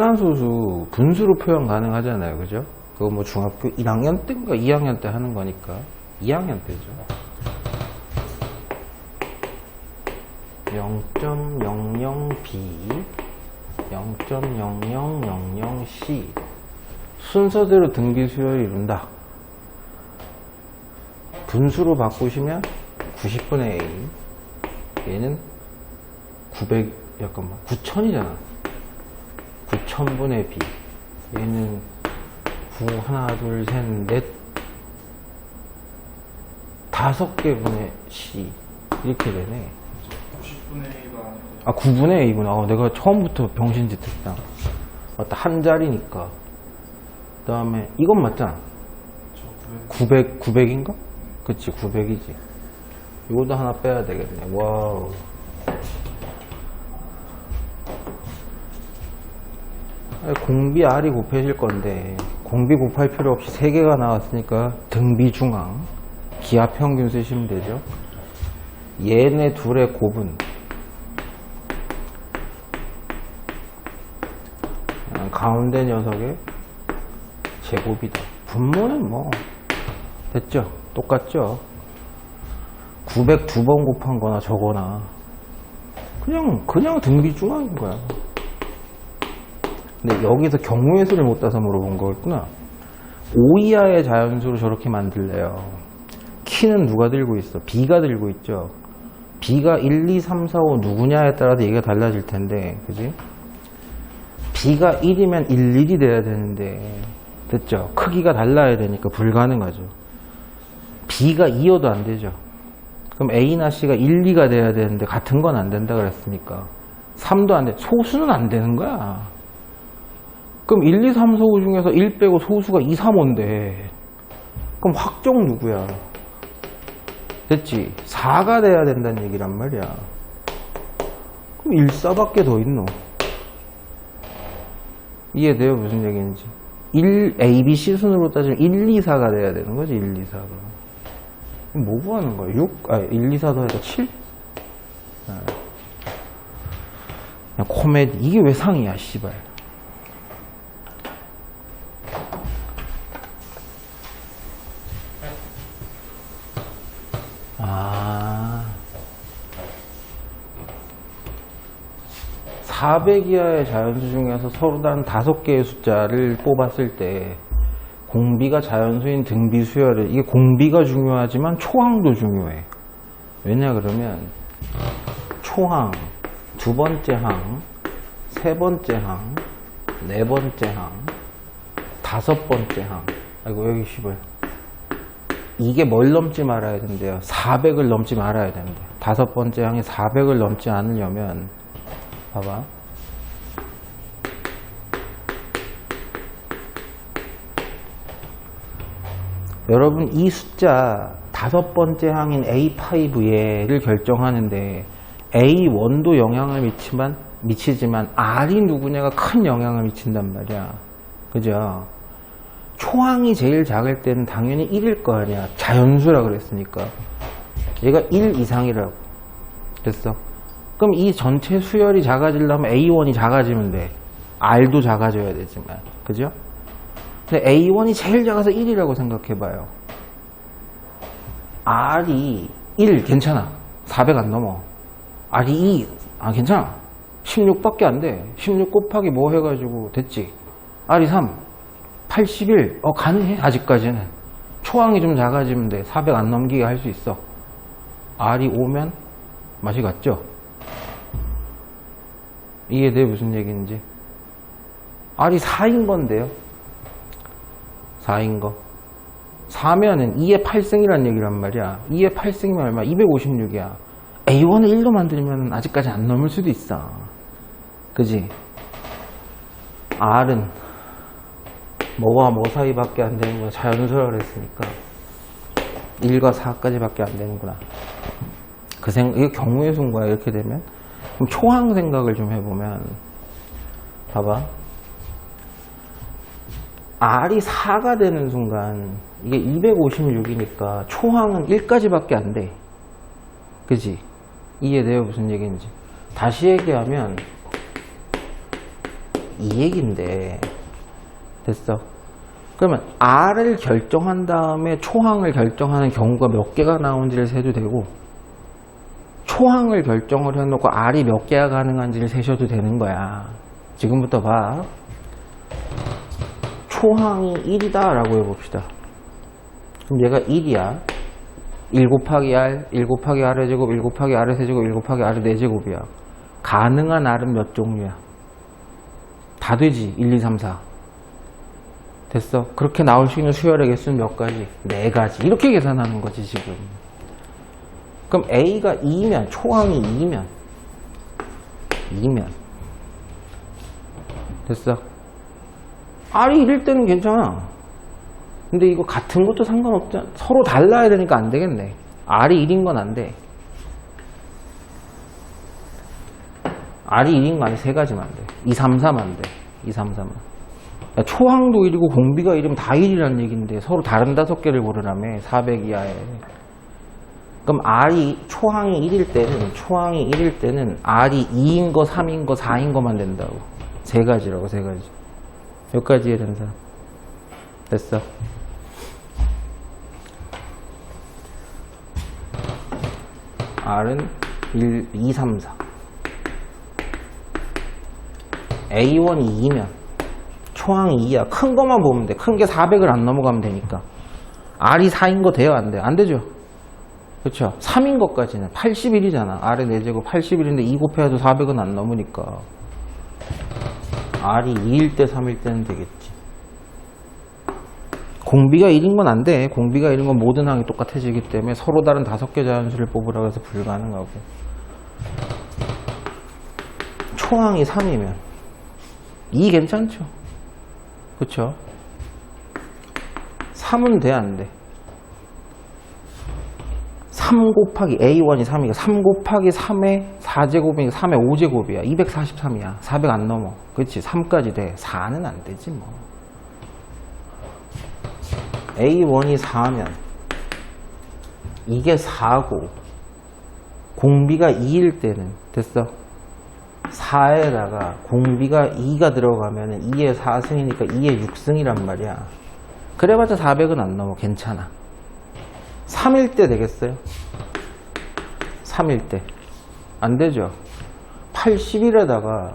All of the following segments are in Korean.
순환소수 분수로 표현 가능하잖아요. 그죠? 그거 뭐 중학교 1학년 때인가 2학년 때 하는 거니까 2학년 때죠. 0.00b 0.0000c 순서대로 등비 수열을 이룬다. 분수로 바꾸시면 90분의 A, 얘는 9000이잖아 9000분의 B, 얘는 9 하나 둘 셋 넷 5개 분의 C 이렇게 되네. 90분의 A가 아 9분의 A구나. 내가 처음부터 병신짓 했다. 맞다, 한 자리니까. 그 다음에 이건 맞잖아. 900인가? 그치, 900이지. 이것도 하나 빼야 되겠네. 와우. 공비 R이 곱해질 건데 공비 곱할 필요 없이 3개가 나왔으니까 등비 중앙 기하 평균 쓰시면 되죠. 얘네 둘의 곱은 가운데 녀석의 제곱이다. 분모는 뭐 됐죠? 똑같죠? 902번 곱한 거나 저거나 그냥 등비 중앙인 거야. 근데 여기서 경우의 수를 못 따서 물어본 거였구나. 5 이하의 자연수로 저렇게 만들래요. 키는 누가 들고 있어? B가 들고 있죠. B가 1, 2, 3, 4, 5 누구냐에 따라서 얘기가 달라질 텐데, 그지? B가 1이면 1, 1이 돼야 되는데, 됐죠? 크기가 달라야 되니까 불가능하죠. B가 2여도 안 되죠. 그럼 A나 C가 1, 2가 돼야 되는데 같은 건 안 된다 그랬으니까 3도 안 돼. 소수는 안 되는 거야. 그럼 1, 2, 3, 4, 5 중에서 1 빼고 소수가 2, 3, 5인데 그럼 확정 누구야? 됐지? 4가 돼야 된다는 얘기란 말이야. 그럼 1, 4밖에 더 있노? 이해돼요? 무슨 얘기인지. 1, A, B, C 순으로 따지면 1, 2, 4가 돼야 되는 거지. 1, 2, 4가. 뭐 구하는 거야? 1, 2, 4 더해서 7? 그냥 코미디. 이게 왜 상이야, 씨발. 아. 400 이하의 자연수 중에서 서로 다른 5개의 숫자를 뽑았을 때 공비가 자연수인 등비 수열을, 이게 공비가 중요하지만 초항도 중요해. 왜냐 그러면 초항, 두 번째 항, 세 번째 항, 네 번째 항, 다섯 번째 항. 아이고 여기 씨발. 이게 뭘 넘지 말아야 된대요. 400을 넘지 말아야 된대. 다섯 번째 항이 400을 넘지 않으려면 봐봐. 여러분 이 숫자 다섯 번째 항인 A5얘를 결정하는데 A1도 영향을 미치지만 R이 누구냐가 큰 영향을 미친단 말이야. 그죠? 초항이 제일 작을 때는 당연히 1일 거 아니야. 자연수라 그랬으니까. 얘가 1 이상이라고. 됐어? 그럼 이 전체 수열이 작아지려면 A1이 작아지면 돼. R도 작아져야 되지만. 그죠? 근데 A1이 제일 작아서 1이라고 생각해봐요. R이 1 괜찮아. 400 안 넘어. R이 2 괜찮아. 16밖에 안 돼. 16 곱하기 뭐 해가지고 됐지. R이 3 81 가능해. 아직까지는 초항이 좀 작아지면 돼. 400 안 넘기게 할 수 있어. R이 5면 맛이 갔죠. 이해돼? 무슨 얘기인지. R이 4인 건데요. 4인 거. 4면은 2의 8승이란 얘기란 말이야. 2의 8승이면 얼마? 256이야. A1을 1로 만들면 아직까지 안 넘을 수도 있어. 그지? R은 뭐와 뭐 사이밖에 안 되는 거야. 자연수라 그랬으니까 1과 4까지 밖에 안 되는구나. 이게 경우의 수인 거야. 이렇게 되면. 그럼 초항 생각을 좀 해보면 봐봐. R이 4가 되는 순간 이게 256이니까 초항은 1까지 밖에 안 돼. 그지? 이해돼요? 무슨 얘기인지. 다시 얘기하면 이 얘긴데. 됐어? 그러면 R을 결정한 다음에 초항을 결정하는 경우가 몇 개가 나오는지를 세도 되고, 초항을 결정을 해놓고 R이 몇 개가 가능한지를 세셔도 되는 거야. 지금부터 봐. 초항이 1이다 라고 해봅시다. 그럼 얘가 1이야. 1 곱하기 R, 1 곱하기 R의 제곱, 1 곱하기 R의 세제곱, 1 곱하기 R의 4제곱이야. 가능한 R은 몇 종류야? 다 되지. 1, 2, 3, 4. 됐어? 그렇게 나올 수 있는 수열의 개수는 몇 가지? 4가지. 이렇게 계산하는 거지, 지금. 그럼 A가 2면, 초항이 2면. 됐어? R이 1일 때는 괜찮아. 근데 이거 같은 것도 상관없잖아. 서로 달라야 되니까 안 되겠네. R이 1인 건 안 돼. R이 1인 거 아니 3가지만 돼. 2, 3, 4만 돼. 2, 3, 4만. 초항도 1이고 공비가 1이면 다 1이란 얘기인데 서로 다른 5개를 고르라며. 400 이하에. 그럼 초항이 1일 때는 R이 2인 거, 3인 거, 4인 거만 된다고. 3가지라고, 3가지. 여기까지 이해되는 사람? 됐어. R은 1, 2, 3, 4. A1이 2면 초항이 2야. 큰 거만 보면 돼. 큰 게 400을 안 넘어가면 되니까. R이 4인 거 돼요? 안 돼? 안 되죠? 그렇죠? 3인 것까지는 81이잖아. R의 4제곱 81인데 2 곱해도 400은 안 넘으니까 R이 2일 때 3일 때는 되겠지. 공비가 1인 건 안 돼. 공비가 1인 건 모든 항이 똑같아지기 때문에 서로 다른 5개 자연수를 뽑으라고 해서 불가능하고, 초항이 3이면 2 괜찮죠? 그쵸? 3은 돼, 안 돼? 3 곱하기 A1이 3이니까 3 곱하기 3의 4제곱이니까 3의 5제곱이야. 243이야. 400 안 넘어. 그치? 3까지 돼. 4는 안 되지 뭐. A1이 4면 이게 4고 공비가 2일 때는, 됐어? 4에다가 공비가 2가 들어가면 2의 4승이니까 2의 6승이란 말이야. 그래봤자 400은 안 넘어. 괜찮아. 3일 때 되겠어요? 3일 때 안 되죠? 81에다가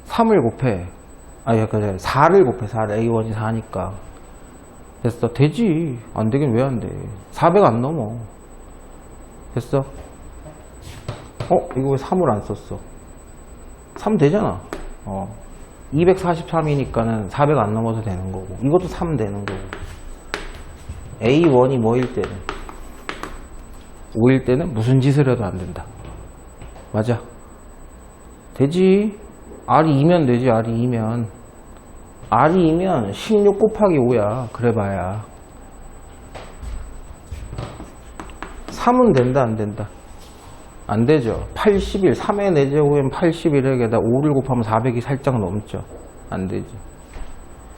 3을 곱해. 4를 곱해. 4를. A1이 4니까. 됐어. 되지. 안 되긴 왜 안 돼? 400 안 넘어. 됐어? 이거 왜 3을 안 썼어? 3 되잖아. 243이니까는 400 안 넘어서 되는 거고, 이것도 3 되는 거고. A1이 뭐일 때는? 5일 때는 무슨 짓을 해도 안 된다. 맞아. 되지. R이 2면 되지. R이 2면. R이 2면 16 곱하기 5야. 그래봐야. 3은 된다, 안 된다? 안 되죠. 81, 3의 4제곱이면 81에게다 5를 곱하면 400이 살짝 넘죠. 안 되지.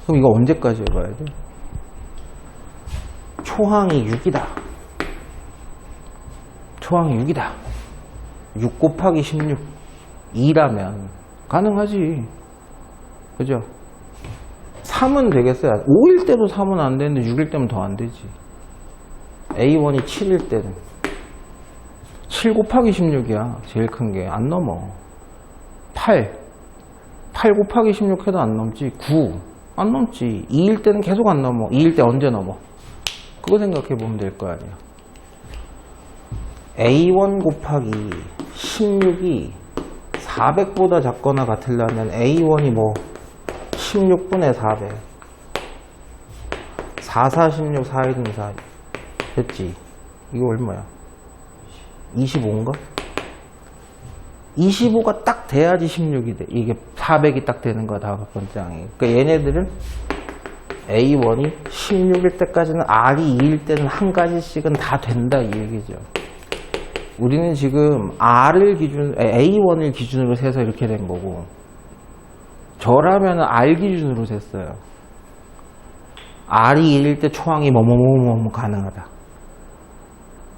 그럼 이거 언제까지 해봐야 돼? 초항이 6이다. 초항이 6이다. 6 곱하기 16. 2라면 가능하지. 그죠? 3은 되겠어요. 5일 때도 3은 안 되는데 6일 때면 더 안 되지. A1이 7일 때는 7 곱하기 16이야. 제일 큰 게. 안 넘어. 8 곱하기 16 해도 안 넘지. 9 안 넘지. 2일 때는 계속 안 넘어. 2일 때 언제 넘어? 그거 생각해 보면 될 거 아니야. A1 곱하기 16이 400보다 작거나 같으려면 A1이 뭐 16분의 400. 4, 4, 16, 4, 1등 4. 됐지? 이거 얼마야? 25인가? 25가 딱 돼야지 16이 돼. 이게 400이 딱 되는 거야, 5번째 항이. 그러니까 얘네들은 A1이 16일 때까지는 R이 2일 때는 한 가지씩은 다 된다, 이 얘기죠. 우리는 지금 A1을 기준으로 세서 이렇게 된 거고, 저라면 R 기준으로 셌어요. R이 1일 때 초항이 뭐뭐뭐뭐 가능하다.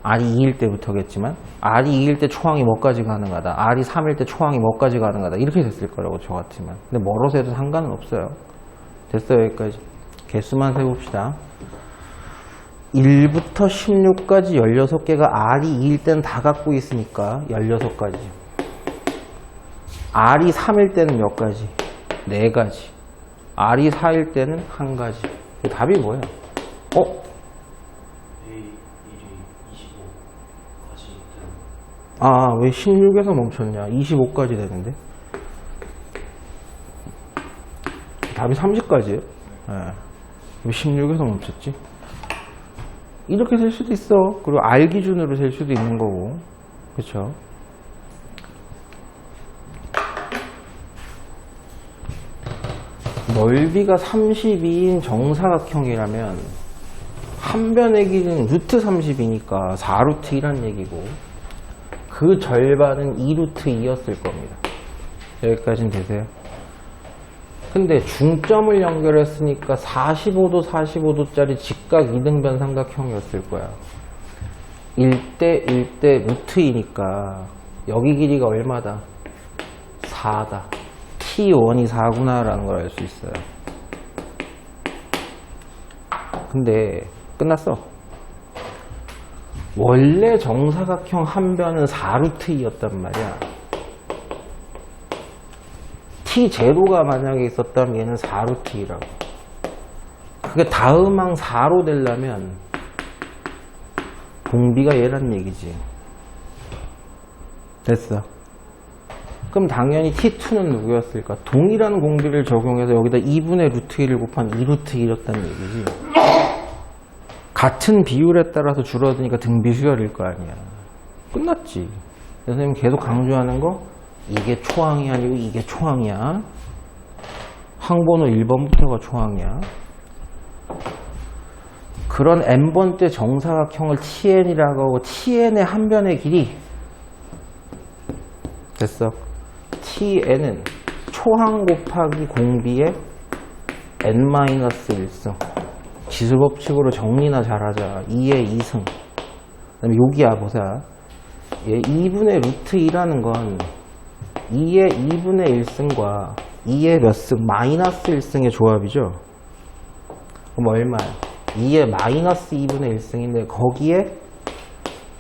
R이 2일 때부터겠지만 R이 2일 때 초항이 뭐까지 가능하다. R이 3일 때 초항이 뭐까지 가능하다. 이렇게 됐을 거라고 저 같으면. 근데 멀어서 해도 상관은 없어요. 됐어요. 여기까지. 개수만 세봅시다. 1부터 16까지 16개가 R이 2일 때는 다 갖고 있으니까 16가지. R이 3일 때는 몇 가지? 4가지. R이 4일 때는 1가지. 답이 뭐야? 아, 왜 16에서 멈췄냐? 25까지 되는데? 답이 30까지예요? 네. 왜 16에서 멈췄지? 이렇게 셀 수도 있어. 그리고 R 기준으로 셀 수도 있는 거고. 그쵸? 넓이가 32인 정사각형이라면 한 변의 길이는 루트 30이니까 4루트 1란 얘기고 그 절반은 2루트 2였을 겁니다. 여기까지는 되세요? 근데 중점을 연결했으니까 45도 45도짜리 직각 2등변 삼각형이었을 거야. 1대 1대 루트 2니까 여기 길이가 얼마다? 4다. T1이 4구나 라는 걸 알 수 있어요. 근데 끝났어. 원래 정사각형 한 변은 4루트 2였단 말이야. T0가 만약에 있었다면 얘는 4루트 2라고. 그게 다음 항 4로 되려면 공비가 얘란 얘기지. 됐어. 그럼 당연히 T2는 누구였을까? 동일한 공비를 적용해서 여기다 2분의 루트 1을 곱한 2루트 1이었다는 얘기지. 같은 비율에 따라서 줄어드니까 등비 수열일 거 아니야. 끝났지. 선생님 계속 강조하는 거 이게 초항이 아니고 이게 초항이야. 항번호 1번부터가 초항이야. 그런 n번째 정사각형을 TN이라고 하고 TN의 한 변의 길이 됐어. TN은 초항 곱하기 공비의 n-1승. 지수법칙으로 정리나 잘하자. 2의 2승. 그 다음에 여기야 보자. 얘 2분의 루트 2라는 건 2의 2분의 1승과 2의 몇 승? 마이너스 1승의 조합이죠. 그럼 얼마야? 2의 마이너스 2분의 1승인데 거기에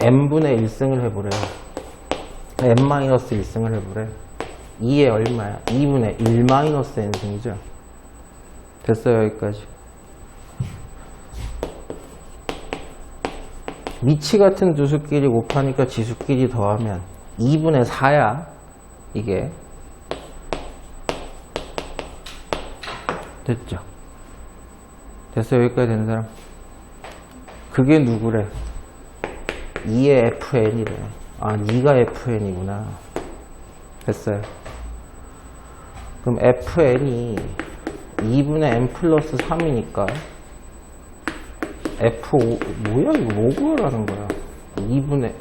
n분의 1승을 해보래. n-1승을 해보래. 2의 얼마야? 2분의 1 마이너스 n승이죠. 됐어요. 여기까지. 미치 같은 두 수끼리 곱하니까 지수끼리 더하면 2분의 4야. 이게. 됐죠? 됐어요. 여기까지 되는 사람? 그게 누구래? 2의 fn이래. 아, 2가 fn이구나. 됐어요. 그럼 fn이 2분의 n 플러스 3이니까 f5 뭐야 이거 뭐 구하라는 거야? 2분의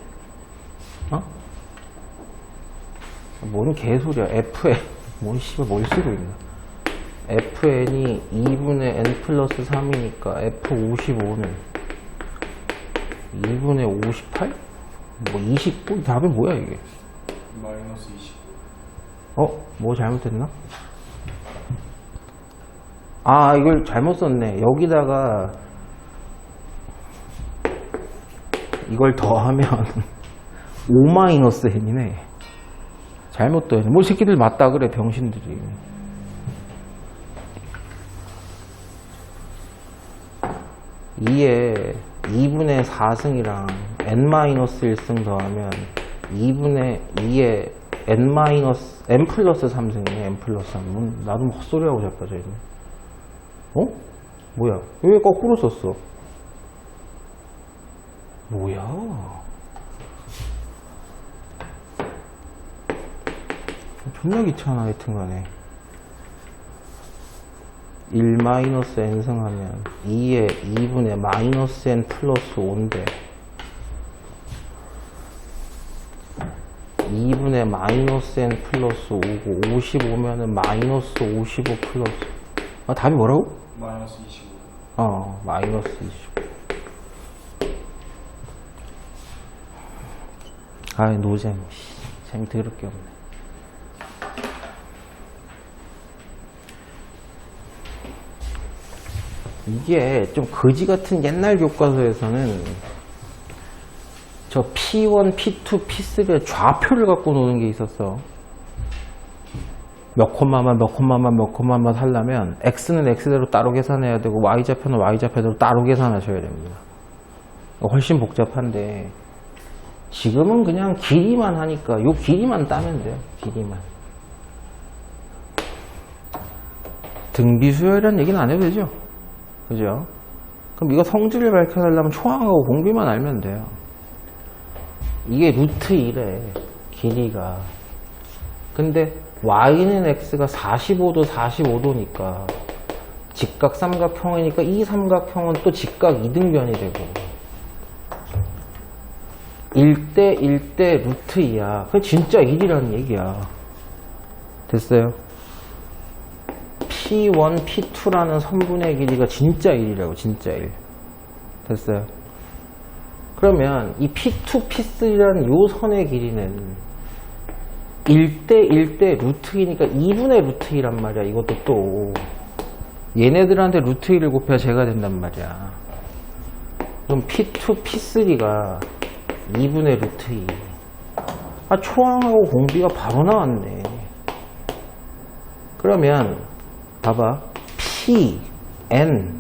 뭔 개소리야. fn 뭔 씨발 뭘 쓰고 있나? fn이 2분의 n 플러스 3이니까 f55는 2분의 58? 뭐 29? 답이 뭐야 이게? 마이너스 29. 뭐 잘못했나? 아, 이걸 잘못 썼네. 여기다가 이걸 더하면 5-n이네. 잘못 더했네. 뭐 새끼들 맞다 그래 병신들이. 이에 2분의 4승이랑 n-1승 더하면 2분의 2에 n 플러스 3승이네. n 플러스 3. 나도 뭐 헛소리하고 자빠져 있네. 뭐야? 왜 거꾸로 썼어? 뭐야? 존나 귀찮아. 하여튼간에 1-n승 하면 2에 2분의 마이너스 n 플러스 5인데 2분의 마이너스 n 플러스 5고 55면은 마이너스 55 플러스 답이 뭐라고? 마이너스 25. 마이너스 25. 아이, 노잼. 재미 더럽게 없네. 이게 좀 거지 같은 옛날 교과서에서는 저 P1, P2, P3의 좌표를 갖고 노는 게 있었어. 몇 콤마만 몇 콤마만 몇 콤마만 하려면 X는 X대로 따로 계산해야 되고 Y좌표는 Y좌표대로 따로 계산하셔야 됩니다. 훨씬 복잡한데 지금은 그냥 길이만 하니까 요 길이만 따면 돼요. 길이만. 등비수열이라는 얘기는 안 해도 되죠. 그죠? 그럼 이거 성질을 밝혀달라면 초항하고 공비만 알면 돼요. 이게 루트 1에 길이가. 근데 y는 x가 45도 45도니까 직각 삼각형이니까 이 삼각형은 또 직각 이등변이 되고 1대 1대 루트 2야. 그건 진짜 1이라는 얘기야. 됐어요? P1, P2라는 선분의 길이가 진짜 1이라고. 진짜 1. 됐어요? 그러면 이 P2, P3라는 요 선의 길이는 1대 1대 루트 2니까 2분의 루트 2란 말이야. 이것도 또 얘네들한테 루트 2를 곱해야 제가 된단 말이야. 그럼 P2, P3가 2분의 루트 2. 아, 초항하고 공비가 바로 나왔네. 그러면 봐봐. Pn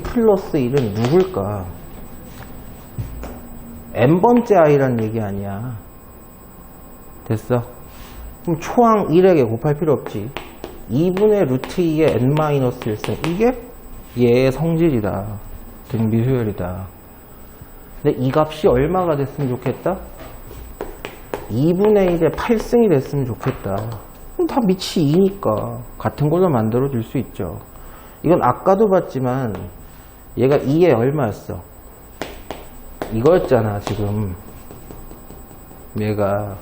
플러스 1은 누굴까? n번째 i란 얘기 아니야. 됐어? 그럼 초항 1에게 곱할 필요 없지. 2분의 루트 2의 n-1승. 이게 얘의 성질이다. 등비수열이다. 근데 이 값이 얼마가 됐으면 좋겠다? 2분의 1의 8승이 됐으면 좋겠다. 그럼 다 밑이 2니까 같은 걸로 만들어 줄 수 있죠. 이건 아까도 봤지만 얘가 2에 얼마였어? 이거였잖아 지금. 얘가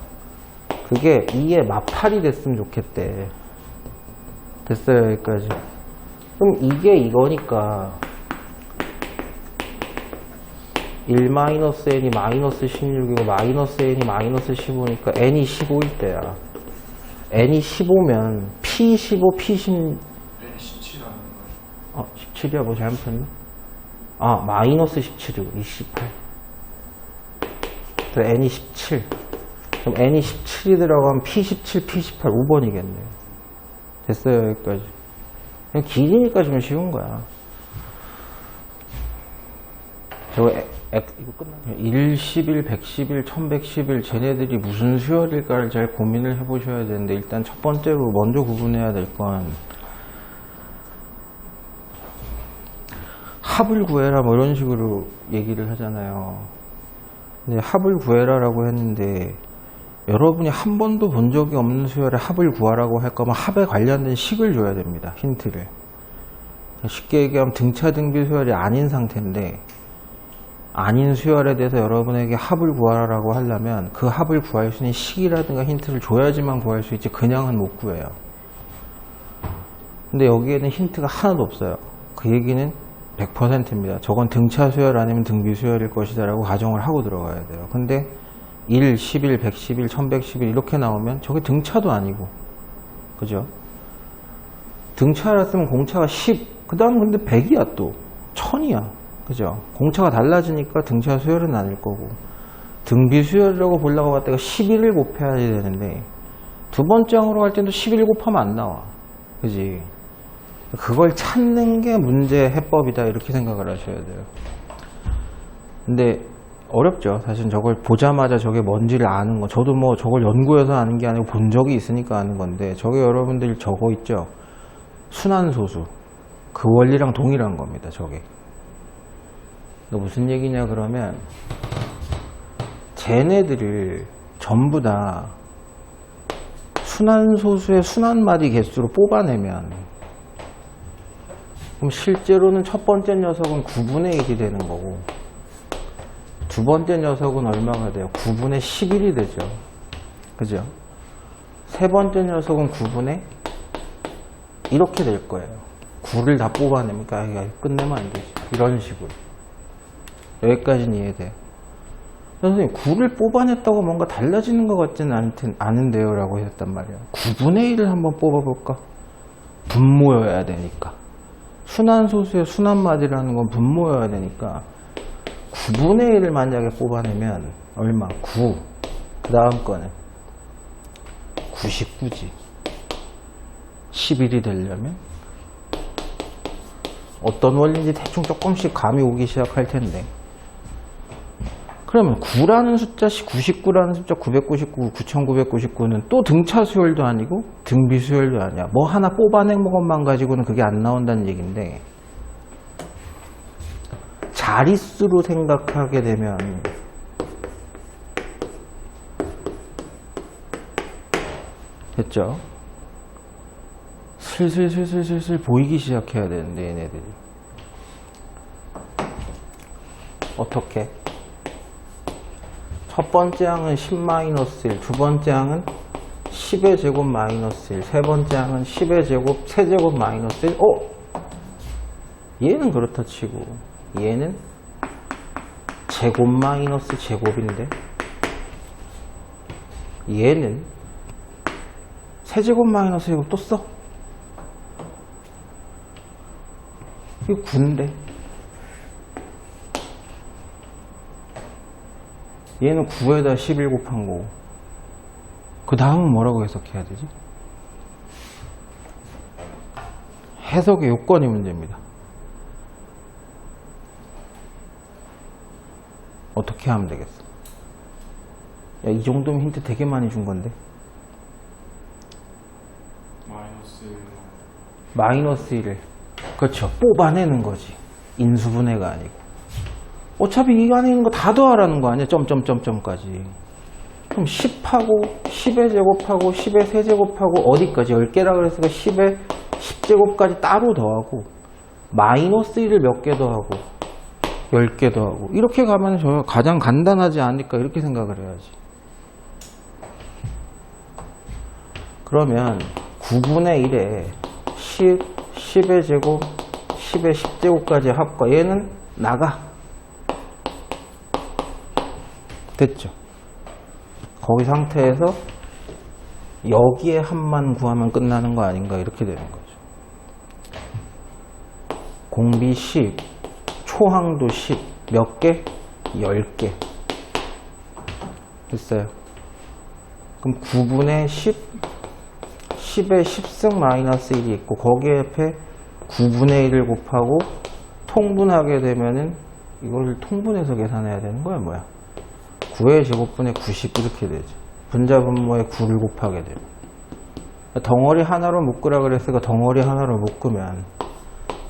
그게 2에 마팔이 됐으면 좋겠대. 됐어요 여기까지. 그럼 이게 이거니까 1-n이 마이너스 16이고 마이너스 n이 마이너스 15니까 n이 15일 때야. n이 15면 P15, P16 N 17 하는 거. 17이야 뭐 잘못했나? 아 마이너스 17이고 28. 그래서 n이 17. 그럼 n이 17이 들어가면 P17, P18 5번이겠네요. 됐어요 여기까지. 그냥 길이니까 좀 쉬운 거야. 저거 이거 끝나네. 1, 11, 111, 1111 쟤네들이 무슨 수열일까를 잘 고민을 해보셔야 되는데 일단 첫 번째로 먼저 구분해야 될 건 합을 구해라 뭐 이런 식으로 얘기를 하잖아요. 근데 합을 구해라라고 했는데 여러분이 한 번도 본 적이 없는 수열의 합을 구하라고 할 거면 합에 관련된 식을 줘야 됩니다. 힌트를. 쉽게 얘기하면 등차 등비 수열이 아닌 상태인데 아닌 수열에 대해서 여러분에게 합을 구하라고 하려면 그 합을 구할 수 있는 식이라든가 힌트를 줘야지만 구할 수 있지 그냥은 못 구해요. 근데 여기에는 힌트가 하나도 없어요. 그 얘기는 100%입니다. 저건 등차 수열 아니면 등비 수열일 것이다 라고 가정을 하고 들어가야 돼요. 근데 1, 11, 111, 1111 이렇게 나오면 저게 등차도 아니고 그죠? 등차라 쓰면 공차가 10 그 다음 근데 100이야 또 1000이야 그죠? 공차가 달라지니까 등차 수열은 아닐 거고 등비 수열이라고 보려고 갔다가 11을 곱해야 되는데 두 번째 항으로 갈 때도 11 곱하면 안 나와 그지? 그걸 찾는 게 문제 해법이다 이렇게 생각을 하셔야 돼요. 근데 어렵죠. 사실 저걸 보자마자 저게 뭔지를 아는 거 저도 뭐 저걸 연구해서 아는 게 아니고 본 적이 있으니까 아는 건데 저게 여러분들 저거 있죠. 순환소수 그 원리랑 동일한 겁니다. 저게 무슨 얘기냐 그러면 쟤네들을 전부 다 순환소수의 순환마디 개수로 뽑아내면 그럼 실제로는 첫 번째 녀석은 9분의 1이 되는 거고 두 번째 녀석은 얼마가 돼요? 9분의 11이 되죠. 그죠? 세 번째 녀석은 9분의 이렇게 될 거예요. 9를 다 뽑아내니까 끝내면 안 되지. 이런 식으로. 여기까지는 이해돼요. 선생님 9를 뽑아냈다고 뭔가 달라지는 것 같지는 않은데요 라고 하셨단 말이에요. 9분의 1을 한번 뽑아볼까? 분모여야 되니까. 순환소수의 순환마디라는 건 분모여야 되니까 9분의 1을 만약에 뽑아내면 얼마? 9. 그 다음 거는 99지. 11이 되려면 어떤 원리인지 대충 조금씩 감이 오기 시작할 텐데, 그러면 9라는 숫자, 99라는 숫자, 999, 9999는 또 등차 수열도 아니고 등비 수열도 아니야. 뭐 하나 뽑아낸 것만 가지고는 그게 안 나온다는 얘기인데, 자릿수로 생각하게 되면 됐죠? 슬슬 보이기 시작해야 되는데 얘네들이 어떻게? 첫 번째 항은 10-1, 두 번째 항은 10의 제곱 마이너스 1, 세 번째 항은 10의 제곱, 세제곱 마이너스 1. 얘는 그렇다 치고 얘는 제곱 마이너스 제곱인데 얘는 세제곱 마이너스 제곱 또 써? 이거 9인데 얘는 9에다 11 곱한 거고, 그 다음은 뭐라고 해석해야 되지? 해석의 요건이 문제입니다. 어떻게 하면 되겠어? 야, 이 정도면 힌트 되게 많이 준 건데. 마이너스 1을 그렇죠, 뽑아내는 거지. 인수분해가 아니고. 어차피 이 안에 있는 거 다 더하라는 거 아니야? 점점점점까지. 그럼 10하고 10의 제곱하고 10의 세제곱하고 어디까지? 10개라 그랬으니까 10의 10제곱까지 따로 더하고, 마이너스 1을 몇 개 더하고 10개 더하고, 이렇게 가면 저 가장 간단하지 않을까 이렇게 생각을 해야지. 그러면 9분의 1에 10, 10의 제곱, 10의 10제곱까지 합과 얘는 나가. 됐죠? 거기 상태에서 여기에 합만 구하면 끝나는 거 아닌가 이렇게 되는 거죠. 공비 10, 초항도 10, 몇 개? 10개. 됐어요. 그럼 9분의 10, 10의 10승 마이너스 1이 있고, 거기에 옆에 9분의 1을 곱하고 통분하게 되면은 이걸 통분해서 계산해야 되는 거야 뭐야? 9의 제곱분의 90 이렇게 되죠. 분자분모에 9를 곱하게 되면. 덩어리 하나로 묶으라 그랬으니까 덩어리 하나로 묶으면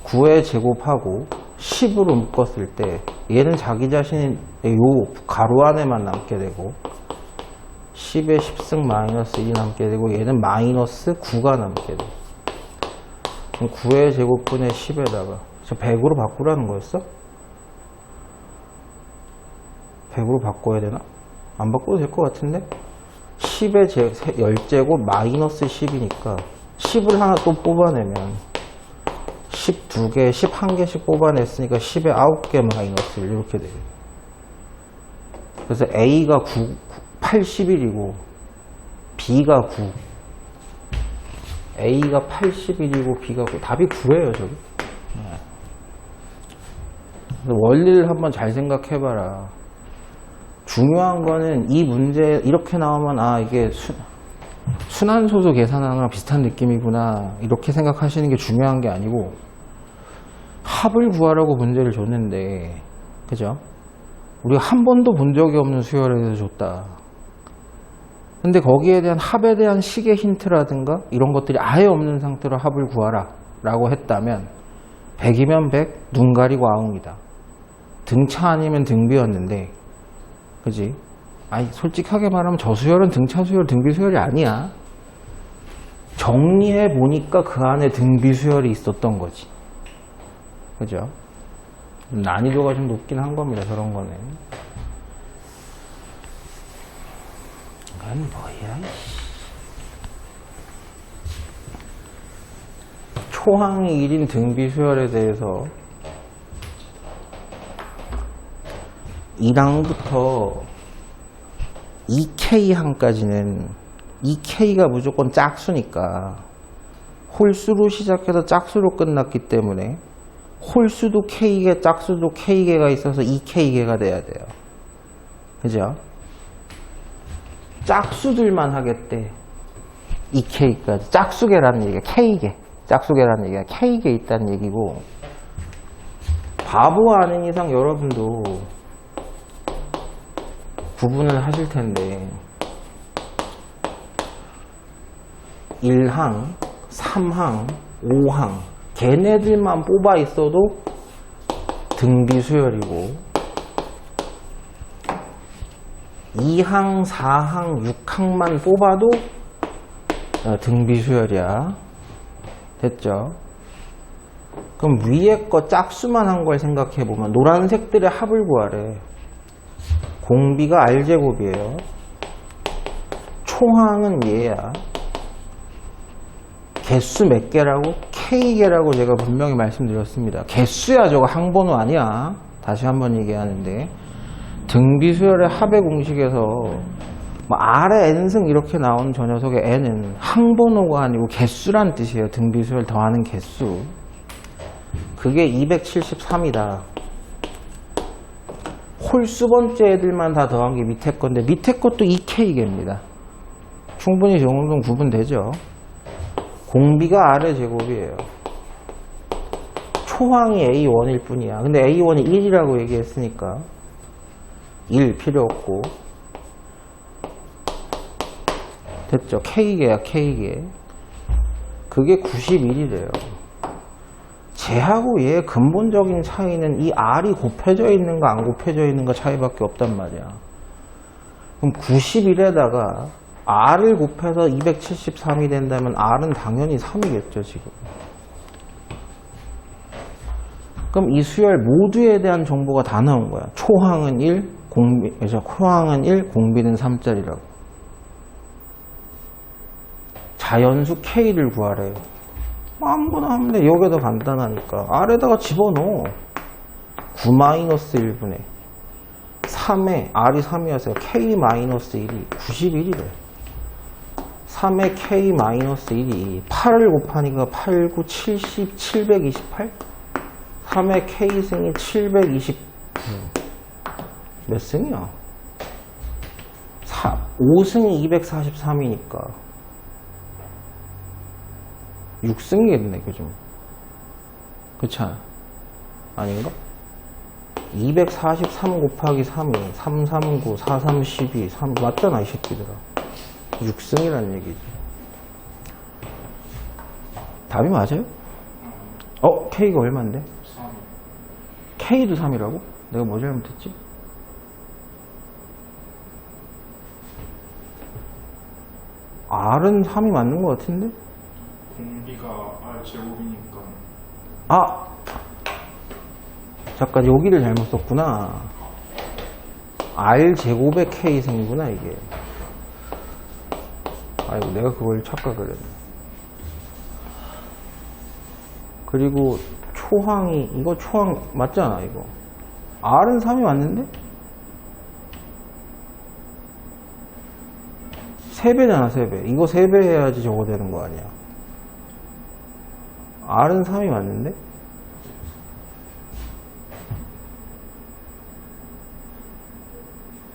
9의 제곱하고 10으로 묶었을 때 얘는 자기 자신의 요 가로 안에만 남게 되고, 10의 10승 마이너스 1이 남게 되고, 얘는 마이너스 9가 남게 돼요. 그럼 9의 제곱분의 10에다가 저 100으로 바꾸라는 거였어? 100으로 바꿔야 되나? 안 바꿔도 될 것 같은데? 10의 10제곱 마이너스 10이니까 10을 하나 또 뽑아내면 12개, 11개씩 뽑아냈으니까 10에 9개 마이너스 1 이렇게 돼요. 그래서 A가 81이고 B가 9. A가 81이고 B가 9. 답이 9예요, 저기. 원리를 한번 잘 생각해봐라. 중요한 거는 이 문제 이렇게 나오면 아 이게 순환소수 계산하는 거랑 비슷한 느낌이구나 이렇게 생각하시는 게 중요한 게 아니고, 합을 구하라고 문제를 줬는데, 그죠? 우리가 한 번도 본 적이 없는 수열에 대해서 줬다. 근데 거기에 대한 합에 대한 식의 힌트라든가 이런 것들이 아예 없는 상태로 합을 구하라 라고 했다면 100이면 100, 눈 가리고 아웅이다. 등차 아니면 등비였는데, 그지? 아니 솔직하게 말하면 저 수열은 등차 수열, 등비 수열이 아니야. 정리해 보니까 그 안에 등비 수열이 있었던 거지. 그죠? 난이도가 좀 높긴 한 겁니다, 저런 거는. 이건 뭐야, 초항이 1인 등비 수열에 대해서 1항부터 2K항까지는 2K가 무조건 짝수니까 홀수로 시작해서 짝수로 끝났기 때문에 홀수도 K개, 짝수도 K개가 있어서 2K개가 돼야 돼요. 그죠? 짝수들만 하겠대. 2K까지. 짝수개라는 얘기가 K개. 짝수개라는 얘기가 K개 있다는 얘기고, 바보 아닌 이상 여러분도 구분을 하실 텐데 1항, 3항, 5항 걔네들만 뽑아 있어도 등비수열이고 2항, 4항, 6항만 뽑아도 등비수열이야. 됐죠? 그럼 위에 거 짝수만 한 걸 생각해보면 노란색들의 합을 구하래. 공비가 R제곱이에요. 총항은 얘야. 개수 몇 개라고? K개라고 제가 분명히 말씀드렸습니다. 개수야, 저거 항번호 아니야. 다시 한번 얘기하는데 등비수열의 합의 공식에서 R의 n승 이렇게 나온 저 녀석의 n은 항번호가 아니고 개수란 뜻이에요. 등비수열 더하는 개수. 그게 273이다. 홀수 번째 애들만 다 더한 게 밑에 건데 밑에 것도 2K개입니다. 충분히 정도 구분되죠. 공비가 R의 제곱이에요. 초항이 A1일 뿐이야. 근데 A1이 1이라고 얘기했으니까 1 필요 없고. 됐죠? K개야, K개. 그게 91이래요. 쟤하고 얘의 근본적인 차이는 이 R이 곱해져 있는가 안 곱해져 있는가 차이밖에 없단 말이야. 그럼 91에다가 R을 곱해서 273이 된다면 R은 당연히 3이겠죠, 지금. 그럼 이 수열 모두에 대한 정보가 다 나온 거야. 초항은 1, 초항은 1, 공비는 3짜리라고. 자연수 K를 구하래. 아무거나 하면 돼. 이게 더 간단하니까. R에다가 집어넣어. 9-1분의 3에 R이 3이어서 K-1이 91이래. 3에 K-1이 8을 곱하니까 8, 9, 70, 728? 3에 K승이 729. 몇 승이야? 5승이 243이니까 6승이겠네, 그죠? 그렇지 않아? 아닌가? 243 곱하기 3이 3, 3, 9, 4, 3, 12, 3 맞잖아, 이 새끼들아. 6승이라는 얘기지. 답이 맞아요? K가 얼만데? 3. K도 3이라고? 내가 뭐 잘못했지? R은 3이 맞는 것 같은데? 공비가 R제곱이니까 잠깐 여기를 잘못 썼구나. R제곱의 K승이구나 이게. 아이고 내가 그걸 착각을 했네. 그리고 초항이 이거 초항 맞잖아 이거. R은 3이 맞는데? 3배잖아 3배. 이거 3배 해야지 저거 되는 거 아니야. R은 3이 맞는데?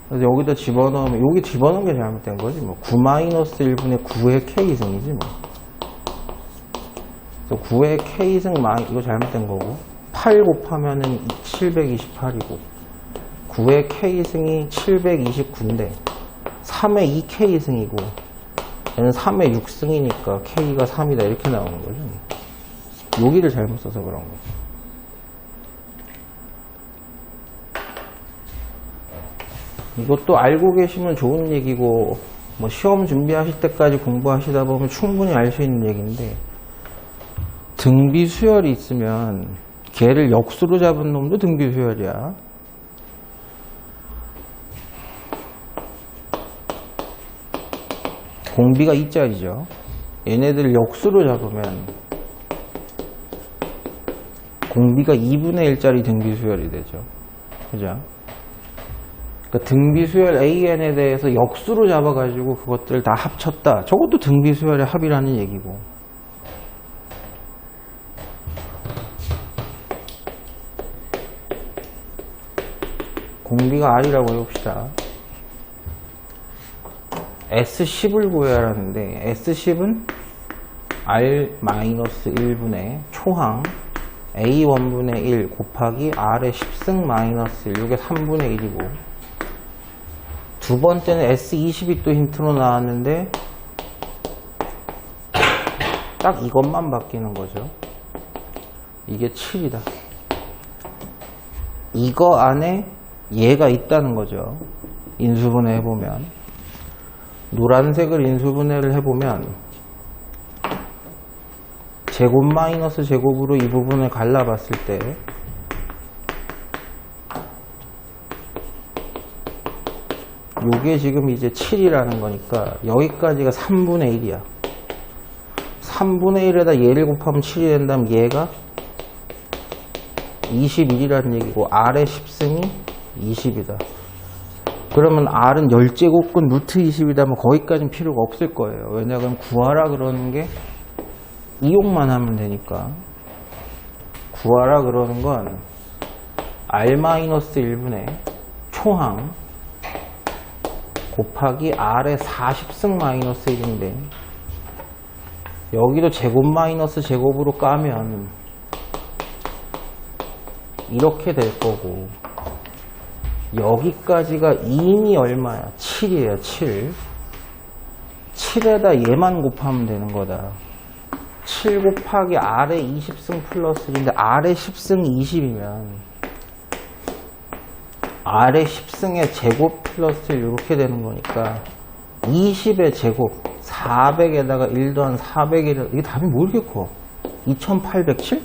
그래서 여기다 집어넣으면 여기 집어넣은 게 잘못된 거지 뭐. 9-1분의 9의 K승이지 뭐. 그래서 9의 K승 이거 잘못된 거고 8 곱하면은 728이고 9의 K승이 729인데 3의 2K승이고 얘는 3의 6승이니까 K가 3이다 이렇게 나오는 거죠. 여기를 잘못 써서 그런 거. 이것도 알고 계시면 좋은 얘기고 뭐 시험 준비하실 때까지 공부하시다 보면 충분히 알 수 있는 얘기인데 등비 수열이 있으면 걔를 역수로 잡은 놈도 등비 수열이야. 공비가 2짜리죠. 얘네들 역수로 잡으면 공비가 2분의 1짜리 등비 수열이 되죠. 그죠? 그 등비수열 AN에 대해서 역수로 잡아가지고 그것들 다 합쳤다. 저것도 등비수열의 합이라는 얘기고. 공비가 R이라고 해봅시다. S10을 구해라는데 S10은 R-1분의 초항 A1분의 1 곱하기 R의 10승 마이너스 1 이게 3분의 1이고 두 번째는 S20이 또 힌트로 나왔는데 딱 이것만 바뀌는 거죠. 이게 7이다. 이거 안에 얘가 있다는 거죠. 인수분해 해보면 노란색을 인수분해를 해보면 제곱 마이너스 제곱으로 이 부분을 갈라봤을 때 요게 지금 이제 7이라는 거니까 여기까지가 3분의 1이야. 3분의 1에다 얘를 곱하면 7이 된다면 얘가 21이라는 얘기고 R의 10승이 20이다. 그러면 R은 10제곱근 루트 20이다면 거기까지는 필요가 없을 거예요. 왜냐하면 구하라 그러는 게 이용만 하면 되니까. 구하라 그러는 건 R-1분의 초항 곱하기 R의 40승 마이너스 1인데 여기도 제곱 마이너스 제곱으로 까면 이렇게 될 거고 여기까지가 2인이 얼마야? 7이에요. 7. 7에다 얘만 곱하면 되는 거다. 7 곱하기 R의 20승 플러스 1인데 R의 10승 20이면 R의 10승의 제곱 플러스 1 이렇게 되는 거니까 20의 제곱 400에다가 1 더한 400이 이게 답이 뭐 이렇게 커? 2807?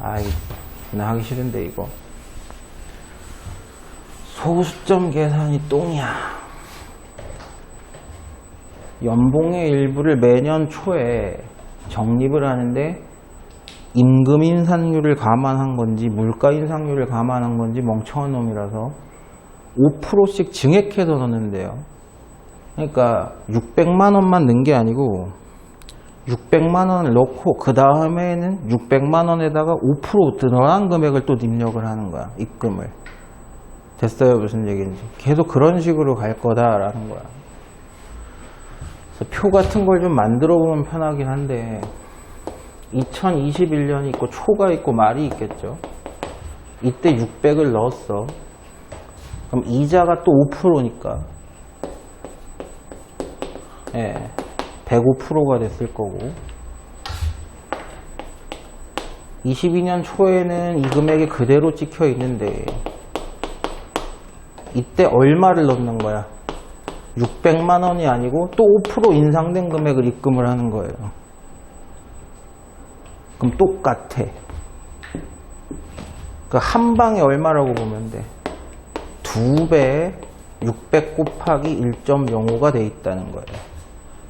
아이, 나 하기 싫은데 이거 소수점 계산이 똥이야. 연봉의 일부를 매년 초에 적립을 하는데 임금 인상률을 감안한 건지 물가 인상률을 감안한 건지 멍청한 놈이라서 5%씩 증액해서 넣는데요. 그러니까 600만 원만 넣은 게 아니고 600만 원을 넣고 그 다음에는 600만 원에다가 5% 늘어난 금액을 또 입력을 하는 거야. 입금을. 됐어요? 무슨 얘기인지. 계속 그런 식으로 갈 거다라는 거야. 그래서 표 같은 걸 좀 만들어 보면 편하긴 한데 2021년이 있고 초가 있고 말이 있겠죠. 이때 600을 넣었어. 그럼 이자가 또 5%니까 예, 105%가 됐을 거고 22년 초에는 이 금액이 그대로 찍혀 있는데 이때 얼마를 넣는 거야? 600만 원이 아니고 또 5% 인상된 금액을 입금을 하는 거예요. 그럼 똑같아. 그 한 방에 얼마라고 보면 돼? 2배 600 곱하기 1.05가 돼 있다는 거예요.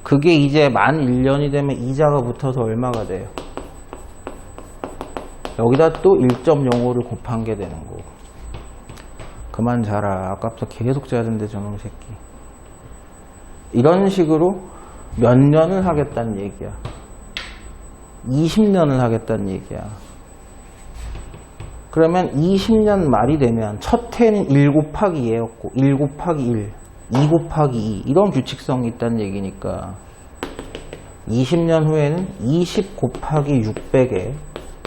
그게 이제 만 1년이 되면 이자가 붙어서 얼마가 돼요? 여기다 또 1.05를 곱한 게 되는 거고. 그만 자라. 아까부터 계속 자던데 저놈 새끼. 이런 식으로 몇 년을 하겠다는 얘기야. 20년을 하겠다는 얘기야. 그러면 20년 말이 되면 첫 해는 1 곱하기 2였고 1 곱하기 1, 2 곱하기 2 이런 규칙성이 있다는 얘기니까 20년 후에는 20 곱하기 600에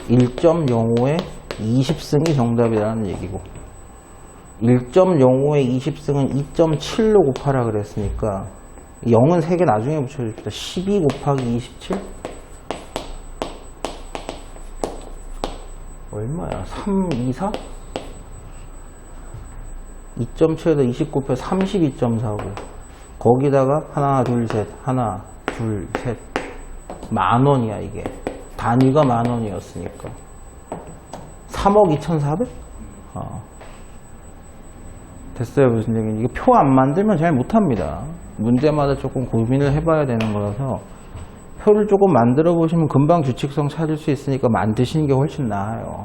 1.05에 20승이 정답이라는 얘기고 1.05에 20승은 2.7로 곱하라 그랬으니까 0은 3개 나중에 붙여줍시다. 12 곱하기 27? 얼마야? 3, 2, 4? 2.7에다 20 곱해 32.49 거기다가 하나 둘 셋 하나 둘 셋 만원이야 이게. 단위가 만원이었으니까 3억 2,400? 됐어요. 무슨 얘기인지. 이게 표 안 만들면 잘 못합니다. 문제마다 조금 고민을 해봐야 되는 거라서 표를 조금 만들어 보시면 금방 규칙성 찾을 수 있으니까 만드시는 게 훨씬 나아요.